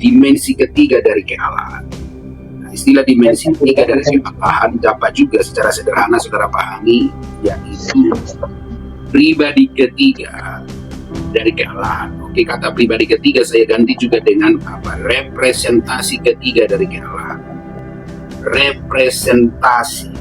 dimensi ketiga dari kealahan. Nah, istilah dimensi ketiga dari kealahan dapat juga secara sederhana saudara pahami, yaitu pribadi ketiga dari kealahan. Oke, kata pribadi ketiga saya ganti juga dengan apa? Representasi ketiga dari kealahan. Representasi.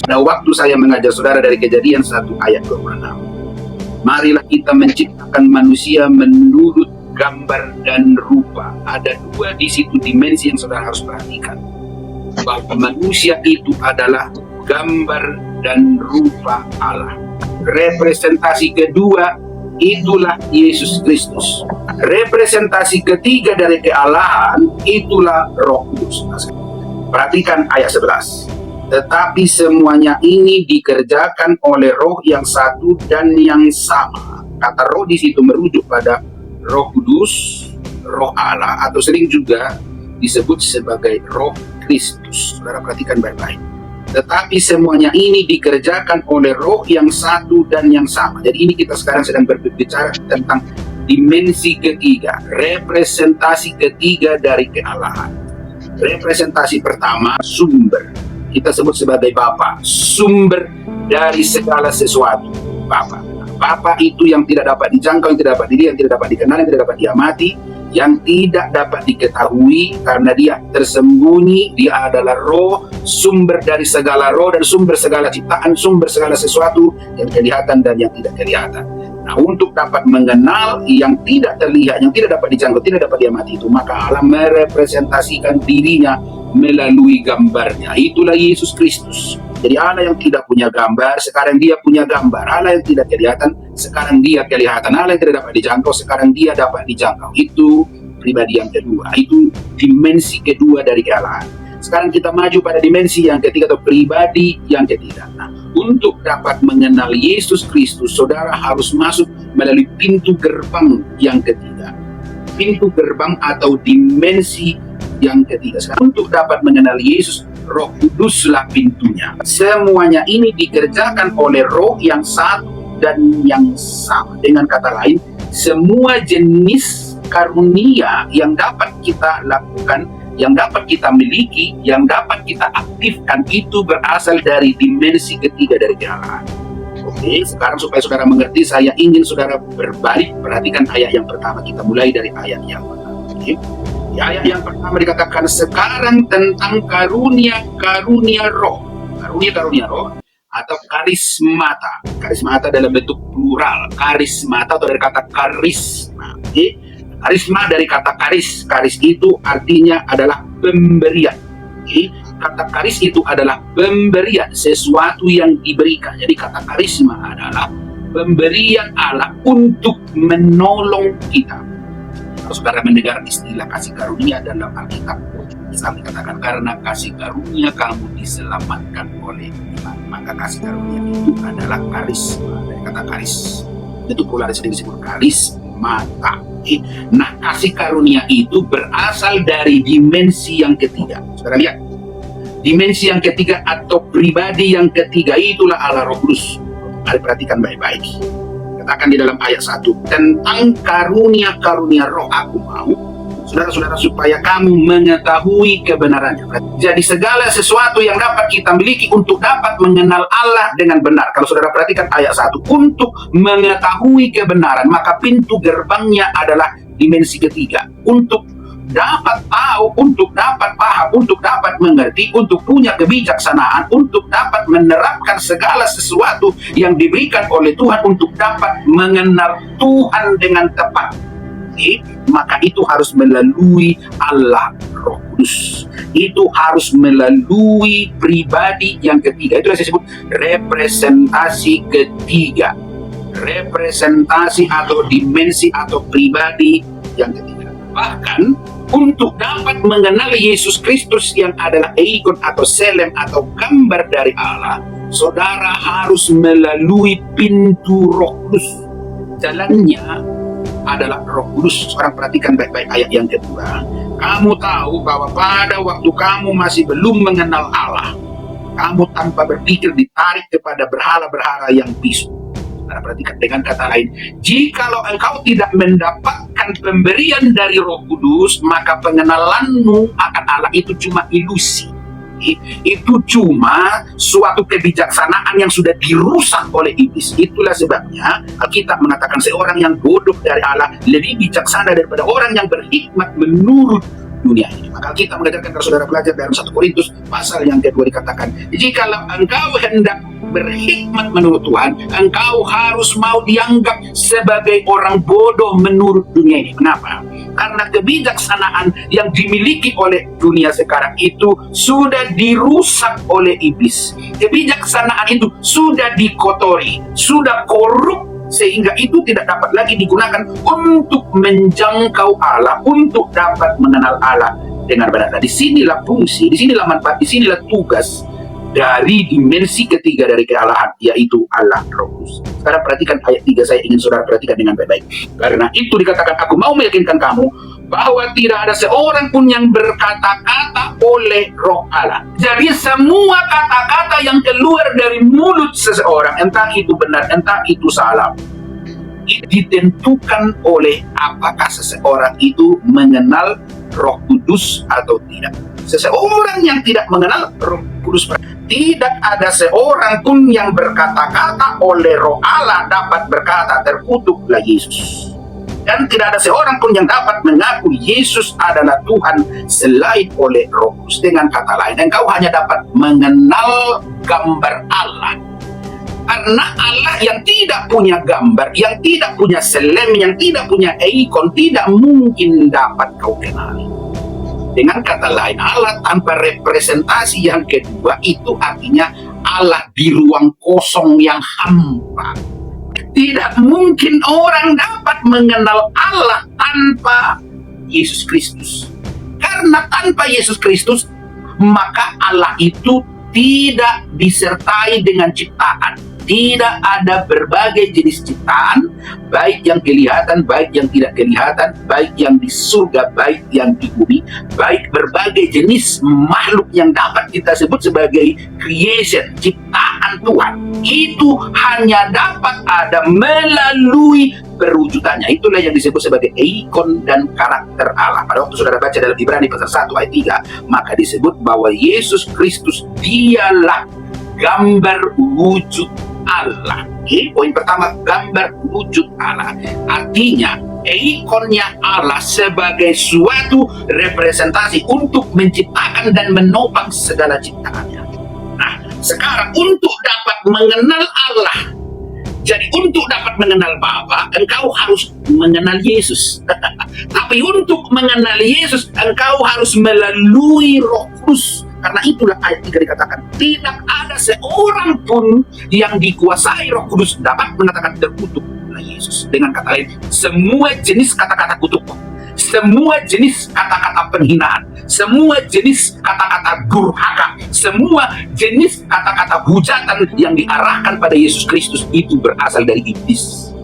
Pada waktu saya mengajar saudara dari Kejadian 1 ayat 26. Marilah kita menciptakan manusia menurut gambar dan rupa. Ada dua di situ dimensi yang saudara harus perhatikan. Bahwa manusia itu adalah gambar dan rupa Allah. Representasi kedua itulah Yesus Kristus. Representasi ketiga dari kealahan itulah Roh Kudus. Perhatikan ayat 11. Tetapi semuanya ini dikerjakan oleh Roh yang satu dan yang sama. Kata Roh di situ merujuk pada Roh Kudus, Roh Allah, atau sering juga disebut sebagai Roh Kristus. Saudara perhatikan baik-baik. Tetapi semuanya ini dikerjakan oleh Roh yang satu dan yang sama. Jadi ini kita sekarang sedang berbicara tentang dimensi ketiga, representasi ketiga dari kealahan. Representasi pertama, sumber. Kita sebut sebagai Bapa, sumber dari segala sesuatu. Bapa. Bapa itu yang tidak dapat dijangkau, yang tidak dapat dilihat, yang tidak dapat dikenal, yang tidak dapat diamati, yang tidak dapat diketahui karena dia tersembunyi. Dia adalah Roh, sumber dari segala roh dan sumber segala ciptaan, sumber segala sesuatu yang kelihatan dan yang tidak kelihatan. Nah, untuk dapat mengenal yang tidak terlihat, yang tidak dapat dijangkau, tidak dapat diamati itu, maka Allah merepresentasikan dirinya melalui gambarnya. Itulah Yesus Kristus. Jadi Allah yang tidak punya gambar, sekarang dia punya gambar. Allah yang tidak kelihatan, sekarang dia kelihatan. Allah yang tidak dapat dijangkau, sekarang dia dapat dijangkau. Itu pribadi yang kedua. Itu dimensi kedua dari kealahan. Sekarang kita maju pada dimensi yang ketiga atau pribadi yang ketiga. Nah, untuk dapat mengenal Yesus Kristus, saudara harus masuk melalui pintu gerbang yang ketiga. Pintu gerbang atau dimensi yang ketiga. Sekarang untuk dapat mengenal Yesus, Roh Kuduslah pintunya. Semuanya ini dikerjakan oleh Roh yang satu dan yang sama. Dengan kata lain, semua jenis karunia yang dapat kita lakukan, yang dapat kita miliki, yang dapat kita aktifkan itu berasal dari dimensi ketiga dari kealahan. Oke, sekarang supaya saudara mengerti, saya ingin saudara berbalik. Perhatikan ayat yang pertama. Kita mulai dari ayat yang pertama. Oke. Di ayat yang pertama dikatakan sekarang tentang karunia roh. Karunia roh atau karismata. Karismata dalam bentuk plural. Karismata atau dari kata karisma. Oke. Karisma dari kata karis. Karis itu artinya adalah pemberian. Okay? Kata karis itu adalah pemberian, sesuatu yang diberikan. Jadi kata karisma adalah pemberian Allah untuk menolong kita. Kalau saudara mendengar istilah kasih karunia dalam Alkitab, misalnya dikatakan karena kasih karunia kamu diselamatkan oleh iman. Maka kasih karunia itu adalah karisma. Dari kata karis itu pula sering disebut karismata. Nah, kasih karunia itu berasal dari dimensi yang ketiga. Saudara lihat, dimensi yang ketiga atau pribadi yang ketiga itulah Allah Roh Kudus. Mari perhatikan baik-baik. Katakan di dalam ayat 1, tentang karunia-karunia roh aku mau, saudara-saudara, supaya kamu mengetahui kebenarannya. Jadi segala sesuatu yang dapat kita miliki untuk dapat mengenal Allah dengan benar. Kalau saudara perhatikan ayat 1, untuk mengetahui kebenaran, maka pintu gerbangnya adalah dimensi ketiga. Untuk dapat tahu, untuk dapat paham, untuk dapat mengerti, untuk punya kebijaksanaan, untuk dapat menerapkan segala sesuatu yang diberikan oleh Tuhan untuk dapat mengenal Tuhan dengan tepat. Maka itu harus melalui Allah Roh Kudus. Itu harus melalui pribadi yang ketiga. Itu yang saya sebut representasi ketiga. Representasi atau dimensi atau pribadi yang ketiga. Bahkan untuk dapat mengenal Yesus Kristus yang adalah ikon atau selem atau gambar dari Allah, saudara harus melalui pintu Roh Kudus. Jalannya adalah Roh Kudus. Sekarang perhatikan baik-baik ayat yang kedua. Kamu tahu bahwa pada waktu kamu masih belum mengenal Allah, kamu tanpa berpikir ditarik kepada berhala-berhala yang bisu. Nah, perhatikan dengan kata lain, jikalau engkau tidak mendapatkan pemberian dari Roh Kudus, maka pengenalanmu akan Allah itu cuma ilusi. Itu cuma suatu kebijaksanaan yang sudah dirusak oleh iblis. Itulah sebabnya Alkitab mengatakan seorang yang bodoh dari Allah lebih bijaksana daripada orang yang berhikmat menurut dunia ini. Maka kita mengajarkan kalau saudara belajar dalam 1 Korintus pasal yang kedua dikatakan, jikalau engkau hendak berhikmat menurut Tuhan, engkau harus mau dianggap sebagai orang bodoh menurut dunia ini. Kenapa? Karena kebijaksanaan yang dimiliki oleh dunia sekarang itu sudah dirusak oleh iblis. Kebijaksanaan itu sudah dikotori, sudah korup, sehingga itu tidak dapat lagi digunakan untuk menjangkau Allah, untuk dapat mengenal Allah dengan benar. Nah, disinilah fungsi, disinilah manfaat, disinilah tugas dari dimensi ketiga dari kealahan, yaitu Allah Roh Kudus. Sekarang perhatikan ayat 3, saya ingin saudara perhatikan dengan baik-baik. Karena itu dikatakan, aku mau meyakinkan kamu bahwa tidak ada seorang pun yang berkata-kata oleh Roh Allah. Jadi semua kata-kata yang keluar dari mulut seseorang, entah itu benar, entah itu salah, ditentukan oleh apakah seseorang itu mengenal Roh Kudus atau tidak. Seseorang yang tidak mengenal Roh Kudus, tidak ada seorang pun yang berkata-kata oleh Roh Allah dapat berkata, terkutuklah Yesus. Dan tidak ada seorang pun yang dapat mengaku Yesus adalah Tuhan selain oleh Roh Kudus. Dengan kata lain, engkau hanya dapat mengenal gambar Allah. Karena Allah yang tidak punya gambar, yang tidak punya selem, yang tidak punya ikon, tidak mungkin dapat kau kenali. Dengan kata lain, Allah tanpa representasi yang kedua itu artinya Allah di ruang kosong yang hampa. Tidak mungkin orang dapat mengenal Allah tanpa Yesus Kristus. Karena tanpa Yesus Kristus, maka Allah itu tidak disertai dengan ciptaan. Tidak ada berbagai jenis ciptaan, baik yang kelihatan, baik yang tidak kelihatan, baik yang di surga, baik yang di bumi, baik berbagai jenis makhluk yang dapat kita sebut sebagai creation, ciptaan Tuhan. Itu hanya dapat ada melalui perwujudannya. Itulah yang disebut sebagai ikon dan karakter Allah. Pada waktu saudara baca dalam Ibrani pasal 1 ayat 3, maka disebut bahwa Yesus Kristus dialah gambar wujud Allah. Poin pertama, gambar wujud Allah. Artinya, ikonnya Allah sebagai suatu representasi untuk menciptakan dan menopang segala ciptaannya. Nah, sekarang untuk dapat mengenal Allah, jadi untuk dapat mengenal Bapa, engkau harus mengenal Yesus. Tapi untuk mengenal Yesus, engkau harus melalui Roh Kudus. Karena itulah ayat 3 dikatakan, tidak ada seorang pun yang dikuasai Roh Kudus dapat mengatakan terkutuklah Yesus. Dengan kata lain, semua jenis kata-kata kutuk, semua jenis kata-kata penghinaan, semua jenis kata-kata durhaka, semua jenis kata-kata hujatan yang diarahkan pada Yesus Kristus itu berasal dari iblis.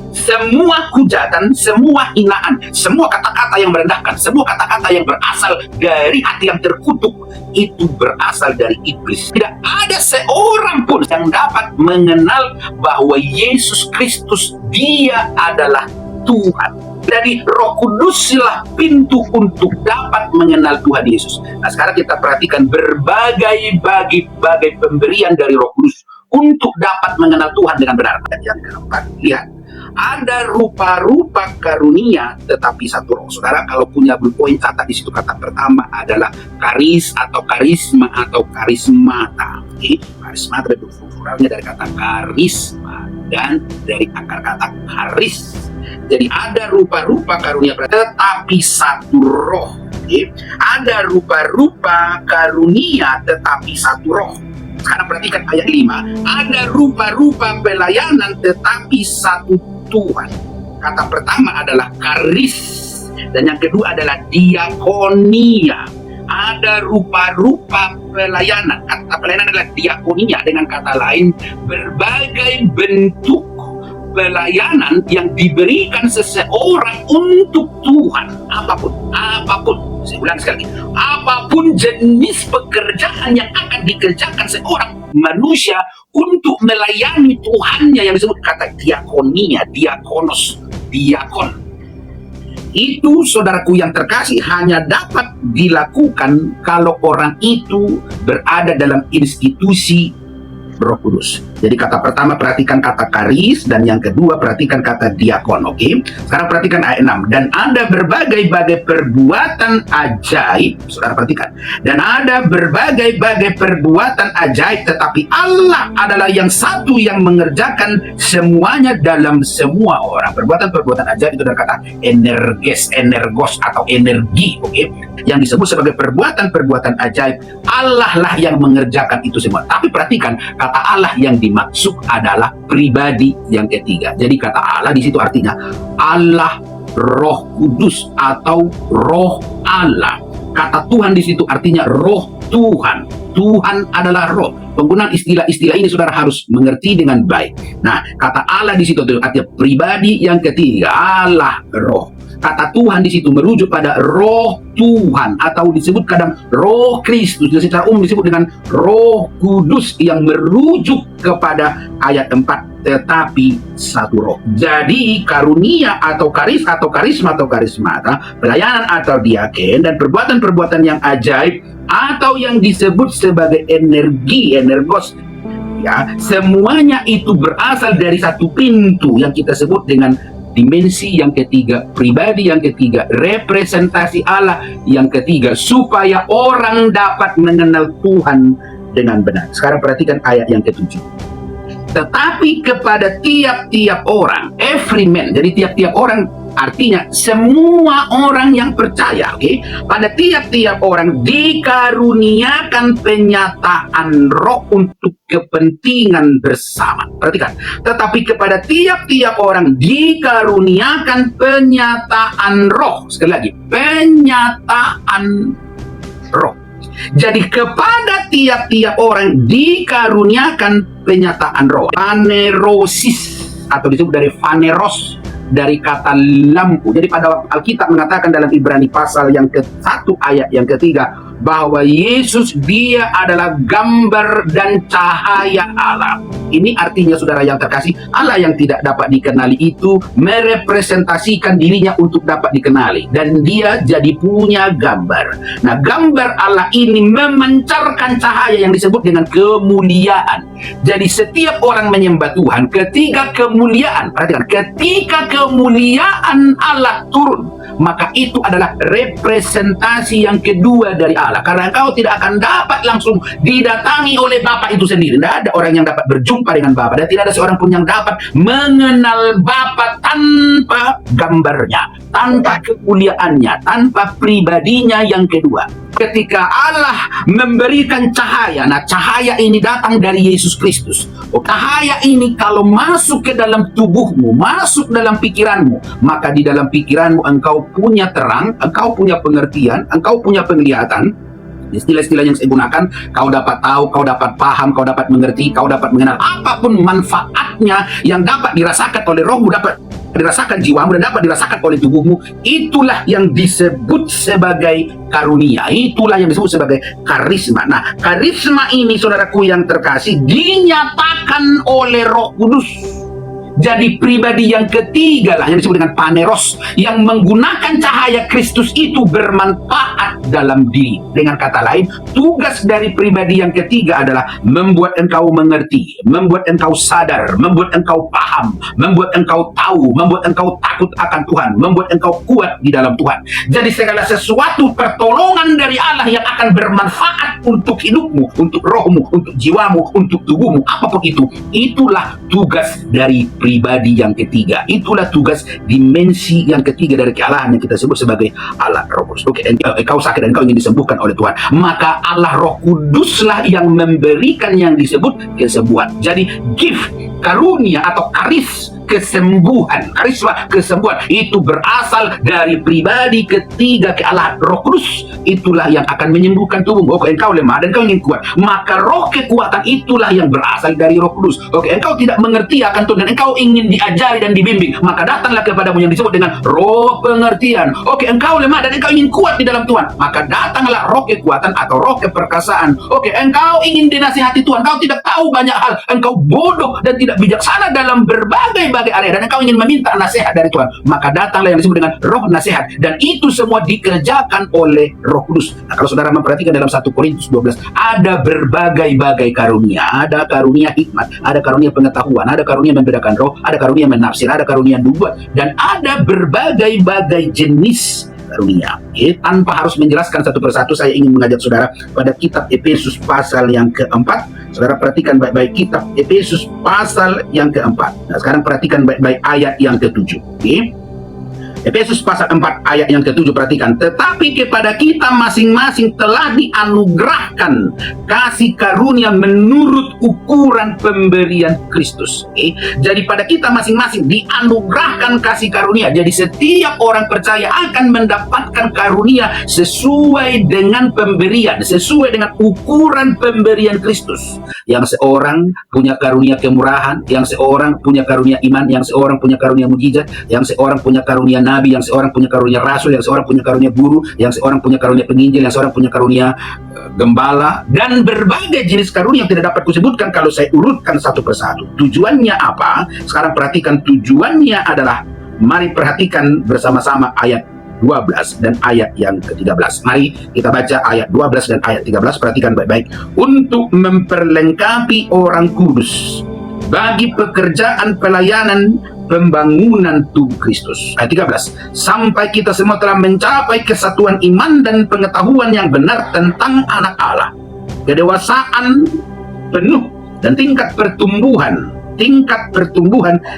Semua hujatan, semua hinaan, semua kata-kata yang merendahkan, semua kata-kata yang berasal dari hati yang terkutuk, itu berasal dari iblis. Tidak ada seorang pun yang dapat mengenal bahwa Yesus Kristus Dia adalah Tuhan. Jadi Roh Kuduslah pintu untuk dapat mengenal Tuhan Yesus. Nah, sekarang kita perhatikan berbagai pemberian dari Roh Kudus untuk dapat mengenal Tuhan dengan benar. Yang keempat, lihat, ada rupa-rupa karunia tetapi satu roh. Saudara kalau punya blue point, catat di situ kata pertama adalah karis atau karisma atau karismata. Karisma dari pluralnya dari kata karisma dan dari akar kata karis. Jadi ada rupa-rupa karunia tetapi satu roh. Ada rupa-rupa karunia tetapi satu roh. Sekarang perhatikan ayat 5. Ada rupa-rupa pelayanan tetapi satu Tuhan. Kata pertama adalah karis, dan yang kedua adalah diakonia. Ada rupa-rupa pelayanan. Kata pelayanan adalah diakonia. Dengan kata lain, berbagai bentuk pelayanan yang diberikan seseorang untuk Tuhan. Apapun. Saya ulang sekali lagi, apapun jenis pekerjaan yang akan dikerjakan seorang manusia untuk melayani Tuhannya yang disebut kata diakonia, diakonos, diakon. Itu saudaraku yang terkasih hanya dapat dilakukan kalau orang itu berada dalam institusi Roh Kudus. Jadi kata pertama perhatikan kata karis, dan yang kedua perhatikan kata diakon. Oke? Sekarang perhatikan ayat 6. Dan ada berbagai-bagai perbuatan ajaib. Saudara perhatikan. Dan ada berbagai-bagai perbuatan ajaib, tetapi Allah adalah yang satu yang mengerjakan semuanya dalam semua orang. Perbuatan-perbuatan ajaib itu dari kata energes, energos atau energi. Oke? Yang disebut sebagai perbuatan-perbuatan ajaib, Allah lah yang mengerjakan itu semua. Tapi perhatikan, kata Allah yang dimaksud adalah pribadi yang ketiga. Jadi kata Allah di situ artinya Allah Roh Kudus atau Roh Allah. Kata Tuhan di situ artinya Roh Tuhan. Tuhan adalah Roh. Penggunaan istilah-istilah ini saudara harus mengerti dengan baik. Nah, kata Allah di situ artinya pribadi yang ketiga, Allah Roh. Kata Tuhan di situ merujuk pada Roh Tuhan atau disebut kadang Roh Kristus. Secara umum disebut dengan Roh Kudus yang merujuk kepada ayat 4, tetapi satu roh. Jadi karunia atau karis atau karisma atau karismata, pelayanan atau diaken, dan perbuatan-perbuatan yang ajaib atau yang disebut sebagai energi, energos, ya, semuanya itu berasal dari satu pintu yang kita sebut dengan dimensi yang ketiga, pribadi yang ketiga, representasi Allah yang ketiga, supaya orang dapat mengenal Tuhan dengan benar. Sekarang perhatikan ayat yang ke-7. Tetapi kepada tiap-tiap orang, every man, jadi tiap-tiap orang artinya semua orang yang percaya, oke? Pada tiap-tiap orang dikaruniakan penyataan roh untuk kepentingan bersama. Perhatikan, tetapi kepada tiap-tiap orang dikaruniakan penyataan roh. Sekali lagi, penyataan roh. Jadi kepada tiap-tiap orang dikaruniakan penyataan roh. Fanerosis atau disebut dari faneros, dari kata lampu. Jadi pada Alkitab mengatakan dalam Ibrani pasal yang ke-1 ayat yang ketiga bahwa Yesus dia adalah gambar dan cahaya Allah. Ini artinya saudara yang terkasih, Allah yang tidak dapat dikenali itu merepresentasikan dirinya untuk dapat dikenali, dan dia jadi punya gambar. Nah, gambar Allah ini memancarkan cahaya yang disebut dengan kemuliaan. Jadi setiap orang menyembah Tuhan ketika kemuliaan, perhatikan, ketika kemuliaan Allah turun, maka itu adalah representasi yang kedua dari Allah. Karena engkau tidak akan dapat langsung didatangi oleh Bapa itu sendiri. Tidak ada orang yang dapat berjumpa dengan Bapa, dan tidak ada seorang pun yang dapat mengenal Bapa tanpa gambarnya, tanpa kemuliaannya, tanpa pribadinya yang kedua. Ketika Allah memberikan cahaya, nah cahaya ini datang dari Yesus Kristus. Cahaya ini kalau masuk ke dalam tubuhmu, masuk dalam pikiranmu, maka di dalam pikiranmu engkau punya terang, engkau punya pengertian, engkau punya penglihatan. Istilah-istilah yang saya gunakan, kau dapat tahu, kau dapat paham, kau dapat mengerti, kau dapat mengenal apapun manfaatnya yang dapat dirasakan oleh rohmu, dapat dirasakan jiwamu, dan dapat dirasakan oleh tubuhmu. Itulah yang disebut sebagai karunia, itulah yang disebut sebagai karisma. Nah, karisma ini saudaraku yang terkasih dinyatakan oleh Roh Kudus. Jadi pribadi yang ketiga lah yang disebut dengan paneros, yang menggunakan cahaya Kristus itu bermanfaat dalam diri. Dengan kata lain, tugas dari pribadi yang ketiga adalah membuat engkau mengerti, membuat engkau sadar, membuat engkau paham, membuat engkau tahu, membuat engkau takut akan Tuhan, membuat engkau kuat di dalam Tuhan. Jadi segala sesuatu pertolongan dari Allah yang akan bermanfaat untuk hidupmu, untuk rohmu, untuk jiwamu, untuk tubuhmu, apapun itu, itulah tugas dari pribadi yang ketiga. Itulah tugas dimensi yang ketiga dari kealahan yang kita sebut sebagai Allah Roh Kudus. Oke, kau sakit dan kau ingin disembuhkan oleh Tuhan, maka Allah Roh Kuduslah yang memberikan yang disebut kesembuhan. Jadi gift, karunia atau kesembuhan. Karisma kesembuhan itu berasal dari pribadi ketiga kealahan. Roh Kudus itulah yang akan menyembuhkan tubuhmu. Oke, engkau lemah dan engkau ingin kuat, maka roh kekuatan itulah yang berasal dari Roh Kudus. Oke, engkau tidak mengerti akan Tuhan dan engkau ingin diajari dan dibimbing, maka datanglah kepadamu yang disebut dengan roh pengertian. Oke, engkau lemah dan engkau ingin kuat di dalam Tuhan, maka datanglah roh kekuatan atau roh keperkasaan. Oke, engkau ingin dinasihati Tuhan, engkau tidak tahu banyak hal, engkau bodoh dan tidak bijaksana dalam berbagai area, dan engkau ingin meminta nasihat dari Tuhan, maka datanglah yang disebut dengan roh nasihat, dan itu semua dikerjakan oleh Roh Kudus. Nah, kalau saudara memperhatikan dalam 1 Korintus 12, ada berbagai karunia. Ada karunia hikmat, ada karunia pengetahuan, ada karunia membedakan roh, ada karunia menafsir, ada karunia nubuat, dan ada berbagai jenis karunia. Tanpa harus menjelaskan satu persatu, saya ingin mengajak saudara pada kitab Efesus pasal yang keempat. Saudara perhatikan baik-baik kitab Efesus pasal yang keempat. Nah, sekarang perhatikan baik-baik ayat yang ketujuh. Efesus pasal 4 ayat yang ke-7, perhatikan. Tetapi kepada kita masing-masing telah dianugerahkan kasih karunia menurut ukuran pemberian Kristus. Jadi pada kita masing-masing dianugerahkan kasih karunia. Jadi setiap orang percaya akan mendapatkan karunia sesuai dengan pemberian, sesuai dengan ukuran pemberian Kristus. Yang seorang punya karunia kemurahan, yang seorang punya karunia iman, yang seorang punya karunia mujizat, yang seorang punya karunia nabi, yang seorang punya karunia rasul, yang seorang punya karunia guru, yang seorang punya karunia penginjil, yang seorang punya karunia gembala, dan berbagai jenis karunia yang tidak dapat kusebutkan kalau saya urutkan satu persatu. Tujuannya apa? Sekarang perhatikan, tujuannya adalah, mari perhatikan bersama-sama ayat 12 dan ayat yang ke-13. Mari kita baca ayat 12 dan ayat 13, perhatikan baik-baik. Untuk memperlengkapi orang kudus bagi pekerjaan pelayanan pembangunan tubuh Kristus. Ayat 13. Sampai kita semua telah mencapai kesatuan iman dan pengetahuan yang benar tentang anak Allah, kedewasaan penuh dan tingkat pertumbuhan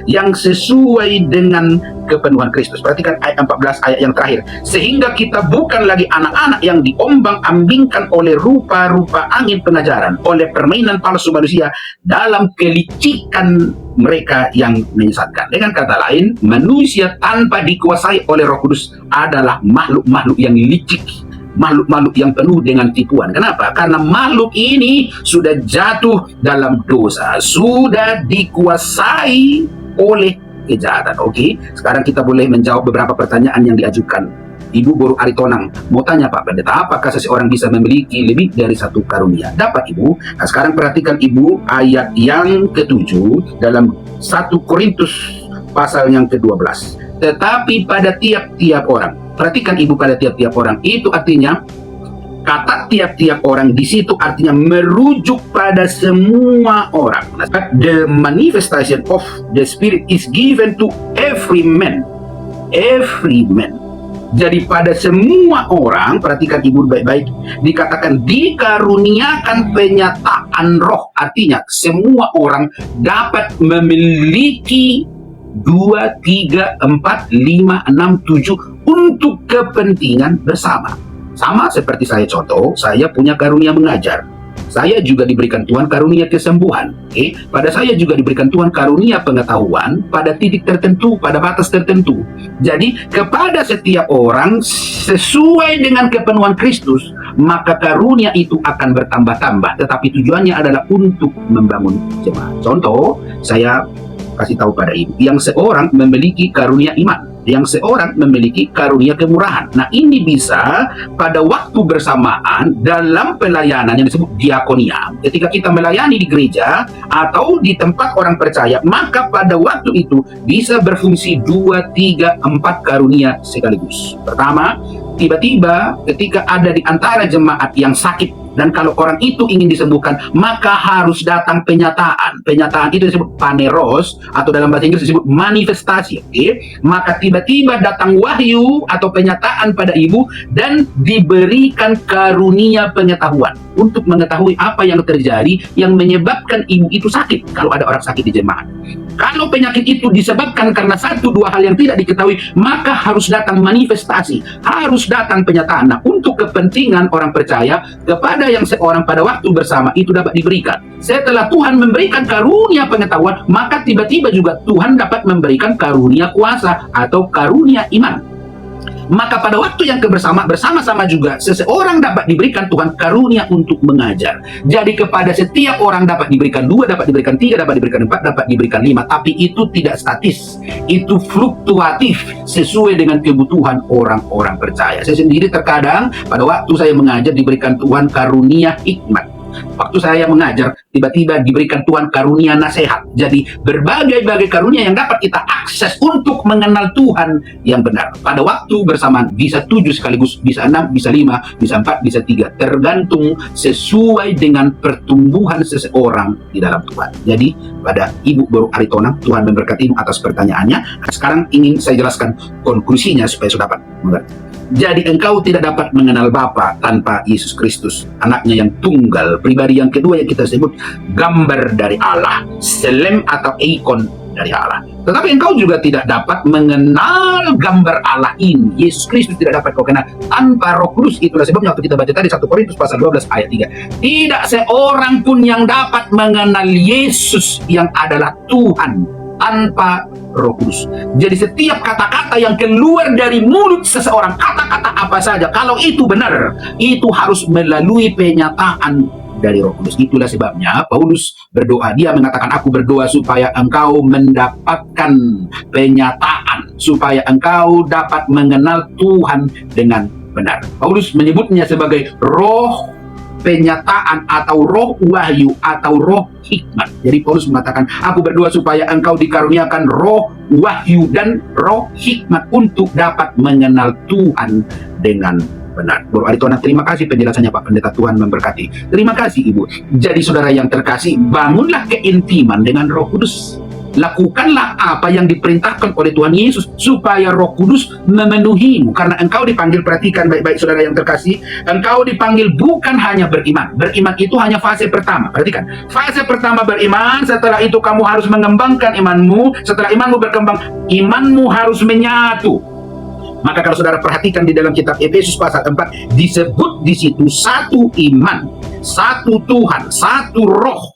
yang sesuai dengan kepenuhan Kristus. Perhatikan ayat 14, ayat yang terakhir. Sehingga kita bukan lagi anak-anak yang diombang-ambingkan oleh rupa-rupa angin pengajaran, oleh permainan palsu manusia dalam kelicikan mereka yang menyesatkan. Dengan kata lain, manusia tanpa dikuasai oleh Roh Kudus adalah makhluk-makhluk yang licik, makhluk-makhluk yang penuh dengan tipuan. Kenapa? Karena makhluk ini sudah jatuh dalam dosa, sudah dikuasai oleh kejahatan. Oke, sekarang kita boleh menjawab beberapa pertanyaan yang diajukan. Ibu Guru Aritonang mau tanya, Pak Pendeta, apakah seseorang bisa memiliki lebih dari satu karunia? Dapat, Ibu. Nah, sekarang perhatikan, Ibu, ayat yang ke-7 dalam 1 Korintus pasal yang ke-12. Tetapi pada tiap-tiap orang. Perhatikan, Ibu, pada tiap-tiap orang. Itu artinya, kata tiap-tiap orang di situ artinya merujuk pada semua orang. The manifestation of the Spirit is given to every man. Every man. Jadi pada semua orang, perhatikan Ibu baik-baik, dikatakan dikaruniakan penyataan roh. Artinya semua orang dapat memiliki 2, 3, 4, 5, 6, 7 untuk kepentingan bersama. Sama seperti saya contoh, saya punya karunia mengajar. Saya juga diberikan Tuhan karunia kesembuhan. Pada saya juga diberikan Tuhan karunia pengetahuan pada titik tertentu, pada batas tertentu. Jadi kepada setiap orang sesuai dengan kepenuhan Kristus, maka karunia itu akan bertambah-tambah. Tetapi tujuannya adalah untuk membangun jemaat. Contoh, saya kasih tahu pada Ibu, yang seorang memiliki karunia iman, yang seorang memiliki karunia kemurahan. Nah, ini bisa pada waktu bersamaan dalam pelayanan yang disebut diakonia. Ketika kita melayani di gereja atau di tempat orang percaya, maka pada waktu itu bisa berfungsi 2, 3, 4 karunia sekaligus. Pertama, tiba-tiba ketika ada di antara jemaat yang sakit, dan kalau orang itu ingin disembuhkan, maka harus datang penyataan. Penyataan itu disebut paneros, atau dalam bahasa Inggris disebut manifestasi. Maka tiba-tiba datang wahyu atau penyataan pada Ibu, dan diberikan karunia pengetahuan untuk mengetahui apa yang terjadi yang menyebabkan Ibu itu sakit. Kalau ada orang sakit di jemaat, Kalau penyakit itu disebabkan karena satu dua hal yang tidak diketahui, maka harus datang manifestasi, harus datang penyataan. Nah, untuk kepentingan orang percaya kepada yang seorang pada waktu bersama itu dapat diberikan. Setelah Tuhan memberikan karunia pengetahuan, maka tiba-tiba juga Tuhan dapat memberikan karunia kuasa atau karunia iman. Maka pada waktu yang bersama-sama juga seseorang dapat diberikan Tuhan karunia untuk mengajar. Jadi kepada setiap orang dapat diberikan 2, dapat diberikan 3, dapat diberikan 4, dapat diberikan 5. Tapi itu tidak statis, itu fluktuatif sesuai dengan kebutuhan orang-orang percaya. Saya sendiri terkadang pada waktu saya mengajar diberikan Tuhan karunia hikmat. Waktu saya mengajar, tiba-tiba diberikan Tuhan karunia nasihat. Jadi berbagai-bagai karunia yang dapat kita akses untuk mengenal Tuhan yang benar. Pada waktu bersamaan bisa 7 sekaligus, bisa 6, bisa 5, bisa 4, bisa 3. Tergantung sesuai dengan pertumbuhan seseorang di dalam Tuhan. Jadi pada Ibu Baru Aritonang, Tuhan memberkati atas pertanyaannya. Sekarang ingin saya jelaskan konklusinya supaya saudara dapat mengerti. Jadi engkau tidak dapat mengenal Bapa tanpa Yesus Kristus, anaknya yang tunggal, pribadi yang kedua yang kita sebut gambar dari Allah, selem atau ikon dari Allah. Tetapi engkau juga tidak dapat mengenal gambar Allah ini, Yesus Kristus tidak dapat kau kenal tanpa Roh Kudus. Itulah sebabnya waktu kita baca tadi 1 Korintus pasal 12 ayat 3. Tidak seorang pun yang dapat mengenal Yesus yang adalah Tuhan tanpa Roh Kudus. Jadi setiap kata-kata yang keluar dari mulut seseorang, kata-kata apa saja, kalau itu benar, itu harus melalui penyataan dari Roh Kudus. Itulah sebabnya Paulus berdoa. Dia mengatakan, aku berdoa supaya engkau mendapatkan penyataan, supaya engkau dapat mengenal Tuhan dengan benar. Paulus menyebutnya sebagai roh penyataan atau roh wahyu atau roh hikmat. Jadi Paulus mengatakan, aku berdoa supaya engkau dikaruniakan roh wahyu dan roh hikmat untuk dapat mengenal Tuhan dengan benar. Baru Aritonang, terima kasih penjelasannya Pak Pendeta, Tuhan memberkati. Terima kasih Ibu. Jadi saudara yang terkasih, bangunlah keintiman dengan Roh Kudus. Lakukanlah apa yang diperintahkan oleh Tuhan Yesus supaya Roh Kudus memenuhimu. Karena engkau dipanggil, perhatikan baik-baik saudara yang terkasih, engkau dipanggil bukan hanya beriman. Beriman itu hanya fase pertama. Perhatikan, fase pertama beriman, setelah itu kamu harus mengembangkan imanmu. Setelah imanmu berkembang, imanmu harus menyatu. Maka kalau saudara perhatikan di dalam kitab Efesus pasal 4, disebut di situ satu iman, satu Tuhan, satu roh.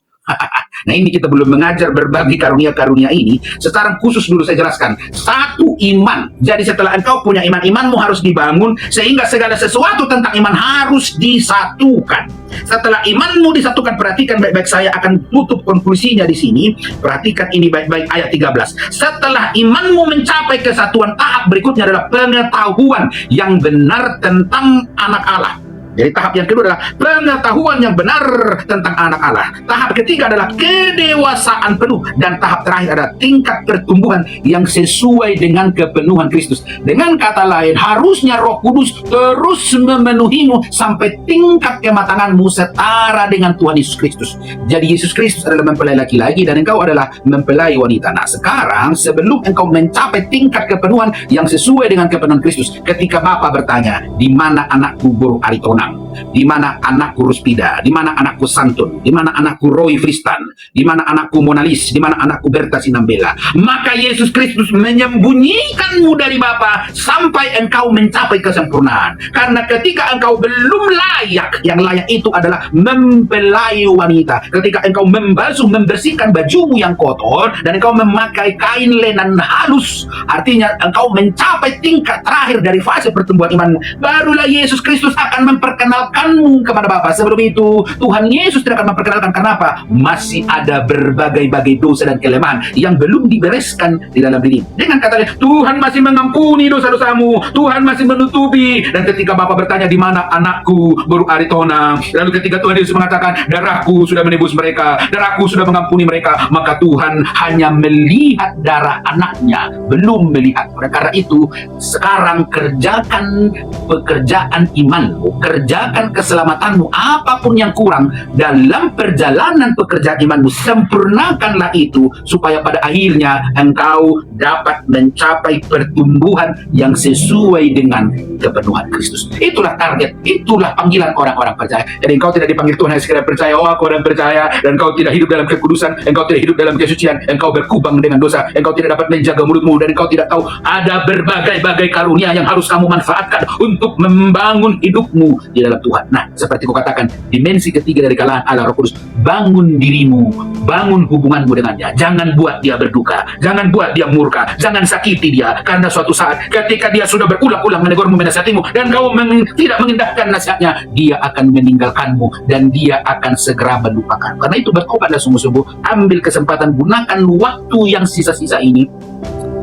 Nah, ini kita belum mengajar berbagai karunia-karunia ini. Secara khusus dulu saya jelaskan. Satu iman. Jadi setelah engkau punya iman, imanmu harus dibangun sehingga segala sesuatu tentang iman harus disatukan. Setelah imanmu disatukan, perhatikan baik-baik, saya akan tutup konklusinya di sini. Perhatikan ini baik-baik ayat 13. Setelah imanmu mencapai kesatuan, tahap berikutnya adalah pengetahuan yang benar tentang anak Allah. Jadi tahap yang kedua adalah pengetahuan yang benar tentang anak Allah. Tahap ketiga adalah kedewasaan penuh. Dan tahap terakhir adalah tingkat pertumbuhan yang sesuai dengan kepenuhan Kristus. Dengan kata lain, harusnya Roh Kudus terus memenuhimu sampai tingkat kematanganmu setara dengan Tuhan Yesus Kristus. Jadi Yesus Kristus adalah mempelai laki-laki dan engkau adalah mempelai wanita. Nah sekarang, sebelum engkau mencapai tingkat kepenuhan yang sesuai dengan kepenuhan Kristus, ketika Bapa bertanya, di mana anakku Baru Aritonang? Di mana anakku Ruspida? Di mana anakku Santun? Di mana anakku Roy Fristan? Di mana anakku Monalis? Di mana anakku Berta Sinambela? Maka Yesus Kristus menyembunyikanmu dari Bapa sampai engkau mencapai kesempurnaan. Karena ketika engkau belum layak, yang layak itu adalah mempelai wanita. Ketika engkau membasuh, membersihkan bajumu yang kotor dan engkau memakai kain lenan halus, artinya engkau mencapai tingkat terakhir dari fase pertumbuhan imanmu. Barulah Yesus Kristus akan memperkenalkanmu kepada Bapa. Sebelum itu Tuhan Yesus tidak akan memperkenalkan. Kenapa? Masih ada berbagai-bagai dosa dan kelemahan yang belum dibereskan di dalam diri. Dengan kata lain, Tuhan masih mengampuni dosa-dosamu, Tuhan masih menutupi. Dan ketika Bapa bertanya, di mana anakku Baru Aritonang? Lalu ketika Tuhan Yesus mengatakan, darahku sudah menebus mereka, darahku sudah mengampuni mereka, maka Tuhan hanya melihat darah anaknya, belum melihat. Oleh karena itu, sekarang kerjakan pekerjaan imanmu, kerjakan sempurnakan keselamatanmu. Apapun yang kurang dalam perjalanan pekerjaan imanmu, sempurnakanlah itu, supaya pada akhirnya engkau dapat mencapai pertumbuhan yang sesuai dengan kepenuhan Kristus. Itulah target, itulah panggilan orang-orang percaya. Jadi engkau tidak dipanggil Tuhan hanya sekedar percaya, oh aku orang percaya, dan engkau tidak hidup dalam kekudusan, engkau tidak hidup dalam kesucian, engkau berkubang dengan dosa, engkau tidak dapat menjaga mulutmu, dan engkau tidak tahu ada berbagai-bagai karunia yang harus kamu manfaatkan untuk membangun hidupmu di dalam Tuhan. Nah, seperti kukatakan, dimensi ketiga dari kalangan Allah Roh Kudus, bangun dirimu, bangun hubunganmu dengannya. Jangan buat dia berduka, jangan buat dia murka, jangan sakiti dia, karena suatu saat ketika dia sudah berulang-ulang menegurmu, menasihatimu, dan kau tidak mengindahkan nasihatnya, dia akan meninggalkanmu dan dia akan segera melupakan. Karena itu bertobatlah sungguh-sungguh, ambil kesempatan, gunakan waktu yang sisa-sisa ini,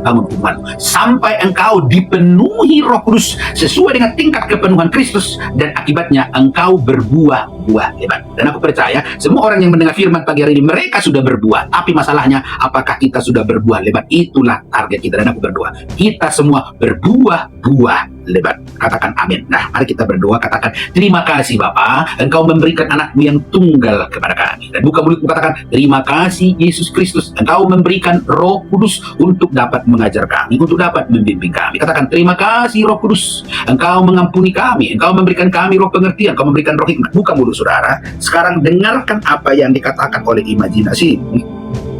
bangun hubungan sampai engkau dipenuhi Roh Kudus sesuai dengan tingkat kepenuhan Kristus, dan akibatnya engkau berbuah-buah lebat. Dan aku percaya semua orang yang mendengar firman pagi hari ini, mereka sudah berbuah. Tapi masalahnya, apakah kita sudah berbuah lebat? Itulah target kita. Dan aku berdoa kita semua berbuah-buah lebat. Katakan amin. Nah, mari kita berdoa, katakan, terima kasih Bapa, engkau memberikan anakmu yang tunggal kepada kami. Dan buka mulutmu, katakan, terima kasih Yesus Kristus, engkau memberikan Roh Kudus untuk dapat mengajar kami, untuk dapat membimbing kami. Katakan, terima kasih Roh Kudus, engkau mengampuni kami, engkau memberikan kami roh pengertian, engkau memberikan roh hikmat. Buka mulut saudara, sekarang dengarkan apa yang dikatakan oleh imajinasi,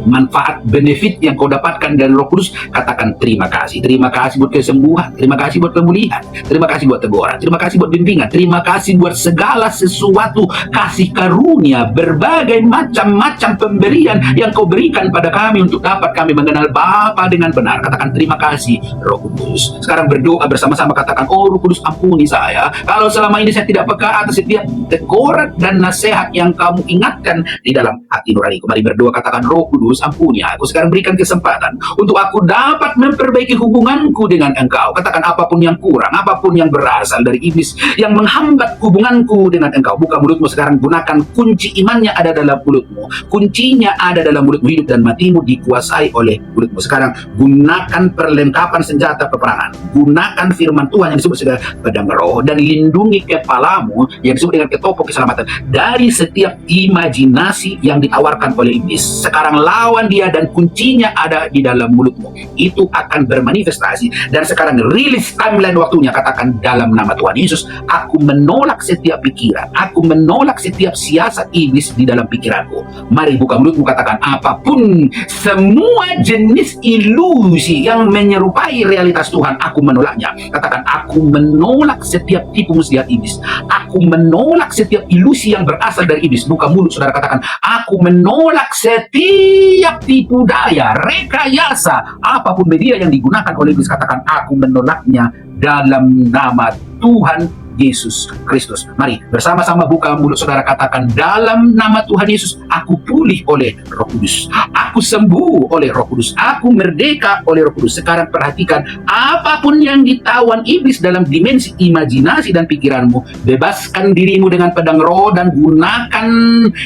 manfaat, benefit yang kau dapatkan dari Roh Kudus. Katakan terima kasih. Terima kasih buat kesembuhan, terima kasih buat pemulihan, terima kasih buat teguran, terima kasih buat bimbingan, terima kasih buat segala sesuatu kasih karunia, berbagai macam-macam pemberian yang kau berikan pada kami untuk dapat kami mengenal Bapa dengan benar. Katakan terima kasih Roh Kudus. Sekarang berdoa bersama-sama, katakan, oh Roh Kudus, ampuni saya kalau selama ini saya tidak peka atas setiap teguran dan nasihat yang kamu ingatkan di dalam hati nuraniku. Mari berdoa, katakan, Roh Kudus, ampuni aku. Sekarang berikan kesempatan untuk aku dapat memperbaiki hubunganku dengan engkau. Katakan, apapun yang kurang, apapun yang berasal dari iblis yang menghambat hubunganku dengan engkau. Buka mulutmu sekarang, gunakan kunci imannya ada dalam mulutmu. Kuncinya ada dalam mulutmu, hidup dan matimu dikuasai oleh mulutmu. Sekarang gunakan perlengkapan senjata peperangan. Gunakan firman Tuhan yang disebut sebagai pedang roh, dan lindungi kepalamu yang disebut dengan ketopok keselamatan dari setiap imajinasi yang ditawarkan oleh iblis. Sekarang lawan dia, dan kuncinya ada di dalam mulutmu. Itu akan bermanifestasi. Dan sekarang rilis timeline waktunya. Katakan, dalam nama Tuhan Yesus, aku menolak setiap pikiran, aku menolak setiap siasat iblis di dalam pikiranku. Mari buka mulutmu, katakan, apapun semua jenis ilusi yang menyerupai realitas Tuhan, aku menolaknya. Katakan, aku menolak setiap tipu muslihat iblis, aku menolak setiap ilusi yang berasal dari iblis. Buka mulut saudara, katakan, aku menolak setiap tipu daya, rekayasa, apapun media yang digunakan oleh iblis. Katakan, aku menolaknya dalam nama Tuhan Yesus Kristus. Mari bersama-sama buka mulut saudara, katakan, dalam nama Tuhan Yesus, aku pulih oleh Roh Kudus, aku sembuh oleh Roh Kudus, aku merdeka oleh Roh Kudus. Sekarang perhatikan, apapun yang ditawan iblis dalam dimensi imajinasi dan pikiranmu, bebaskan dirimu dengan pedang roh dan gunakan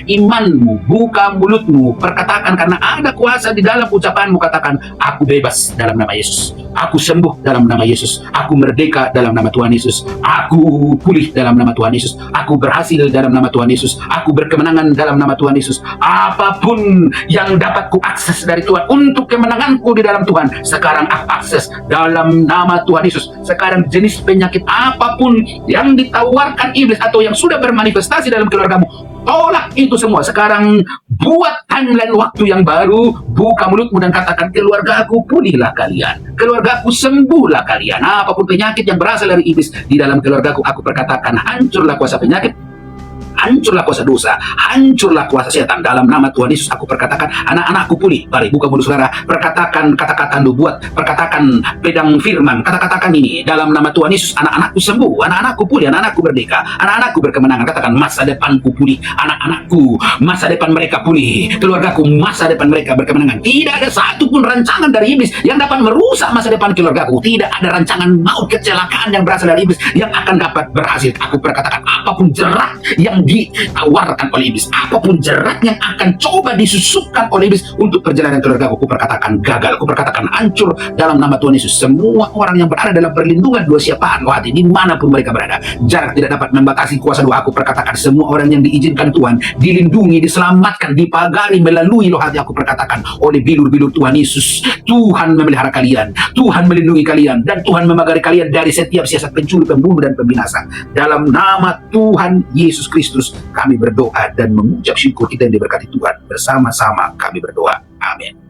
imanmu. Buka mulutmu, perkatakan, karena ada kuasa di dalam ucapanmu. Katakan, aku bebas dalam nama Yesus, aku sembuh dalam nama Yesus, aku merdeka dalam nama Tuhan Yesus, aku pulih dalam nama Tuhan Yesus, aku berhasil dalam nama Tuhan Yesus, aku berkemenangan dalam nama Tuhan Yesus. Apapun yang dapat ku akses dari Tuhan untuk kemenanganku di dalam Tuhan, sekarang aku akses dalam nama Tuhan Yesus. Sekarang jenis penyakit apapun yang ditawarkan iblis atau yang sudah bermanifestasi dalam keluargamu, tolak itu semua. Sekarang buat timeline waktu yang baru. Buka mulutmu dan katakan, keluargaku pulihlah kalian, keluargaku sembuhlah kalian. Apapun penyakit yang berasal dari iblis di dalam keluargaku, aku perkatakan, hancurlah kuasa penyakit, hancurlah kuasa dosa, hancurlah kuasa setan dalam nama Tuhan Yesus. Aku perkatakan, anak-anakku pulih. Mari buka mulut saudara, perkatakan kata-kata nubuat, perkatakan pedang firman, kata-katakan ini dalam nama Tuhan Yesus. Anak-anakku sembuh, anak-anakku pulih, anak-anakku merdeka, anak-anakku berkemenangan. Katakan, masa depanku pulih, anak-anakku masa depan mereka pulih, keluargaku masa depan mereka berkemenangan. Tidak ada satupun rancangan dari iblis yang dapat merusak masa depan keluargaku. Tidak ada rancangan maut, kecelakaan yang berasal dari iblis yang akan dapat berhasil. Aku perkatakan, apapun jerat yang ditawarkan oleh iblis, apapun jerat yang akan coba disusupkan oleh iblis untuk perjalanan keluarga aku perkatakan gagal, aku perkatakan hancur dalam nama Tuhan Yesus. Semua orang yang berada dalam perlindungan dua siapaan hati dimanapun mereka berada, jarak tidak dapat membatasi kuasa doa. Aku perkatakan semua orang yang diizinkan Tuhan dilindungi, diselamatkan, dipagari melalui loh hati, aku perkatakan oleh bilur-bilur Tuhan Yesus. Tuhan memelihara kalian, Tuhan melindungi kalian, dan Tuhan memagari kalian dari setiap siasat pencuri, pembunuh, dan pembinasa. Dalam nama Tuhan Yesus Kristus kami berdoa dan mengucap syukur. Kita yang diberkati Tuhan, bersama-sama kami berdoa. Amin.